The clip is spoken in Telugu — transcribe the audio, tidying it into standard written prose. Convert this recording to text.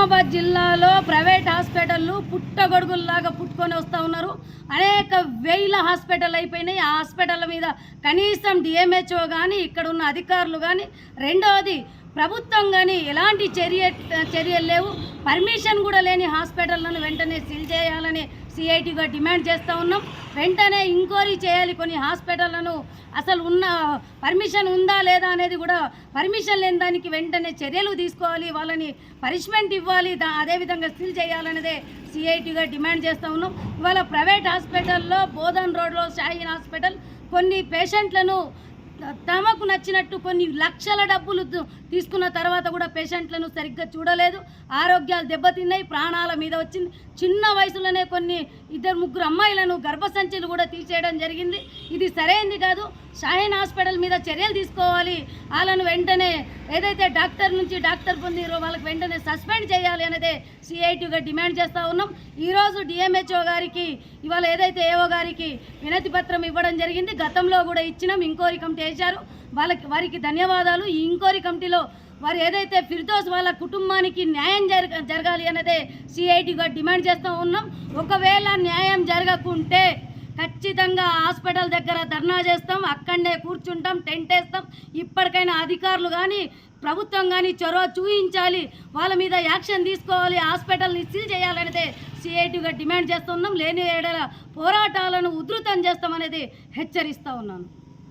నిజామాబాద్ జిల్లాలో ప్రైవేట్ హాస్పిటళ్ళు పుట్టగొడుగుల్లాగా పుట్టుకొని వస్తూ ఉన్నారు. అనేక వేల హాస్పిటల్ అయిపోయినాయి. ఆ హాస్పిటల్ మీద కనీసం డిఎంహెచ్ఓ కానీ ఇక్కడ ఉన్న అధికారులు కానీ, రెండవది ప్రభుత్వం కానీ ఎలాంటి చర్యలు లేవు. పర్మిషన్ కూడా లేని హాస్పిటళ్లను వెంటనే సీల్ చేయాలని సిఐటిగా డిమాండ్ చేస్తూ ఉన్నాం. వెంటనే ఎంక్వైరీ చేయాలి. కొన్ని హాస్పిటళ్లను అసలు ఉన్న పర్మిషన్ ఉందా లేదా అనేది కూడా పర్మిషన్ లేని దానికి వెంటనే చర్యలు తీసుకోవాలి, వాళ్ళని పనిష్మెంట్ ఇవ్వాలి, అదేవిధంగా సీల్ చేయాలనేదే సిఐటిగా డిమాండ్ చేస్తూ ఉన్నాం. ఇవాళ ప్రైవేట్ హాస్పిటల్లో బోధన్ రోడ్లో షాహీన్ హాస్పిటల్ కొన్ని పేషెంట్లను తమకు నచ్చినట్టు కొన్ని లక్షల డబ్బులు తీసుకున్న తర్వాత కూడా పేషెంట్లను సరిగ్గా చూడలేదు. ఆరోగ్యాలు దెబ్బతిన్నాయి, ప్రాణాల మీద వచ్చింది. చిన్న వయసులోనే కొన్ని 2-3 అమ్మాయిలను గర్భసంచులు కూడా తీసేయడం జరిగింది. ఇది సరైనది కాదు. షాహీన్ హాస్పిటల్ మీద చర్యలు తీసుకోవాలి. వాళ్ళను వెంటనే ఏదైతే డాక్టర్ పొందిరో వాళ్ళకి వెంటనే సస్పెండ్ చేయాలి అనేదే సిఐటిగా డిమాండ్ చేస్తూ ఉన్నాం. ఈరోజు డిఎంహెచ్ఓ గారికి ఇవాళ ఏదైతే ఏఓ గారికి వినతి పత్రం ఇవ్వడం జరిగింది. గతంలో కూడా ఇచ్చినాం. ఎంక్వైరీ కమిటీ వేశారు. వారికి ధన్యవాదాలు. ఈ ఎంక్వైరీ కమిటీలో వారు ఏదైతే ఫిర్దోస్ వాళ్ళ కుటుంబానికి న్యాయం జరగాలి అనేదే సిఐటిగా డిమాండ్ చేస్తూ ఉన్నాం. ఒకవేళ న్యాయం జరగకుంటే ఖచ్చితంగా హాస్పిటల్ దగ్గర ధర్నా చేస్తాం, అక్కడనే కూర్చుంటాం, టెంట్ వేస్తాం. ఇప్పటికైనా అధికారులు కానీ ప్రభుత్వం కానీ చొరవ చూపించాలి, వాళ్ళ మీద యాక్షన్ తీసుకోవాలి, హాస్పిటల్ని సీల్ చేయాలనేదే సిఐటిగా డిమాండ్ చేస్తున్నాం. లేని ఏడల పోరాటాలను ఉధృతం చేస్తామనేది హెచ్చరిస్తూ ఉన్నాను.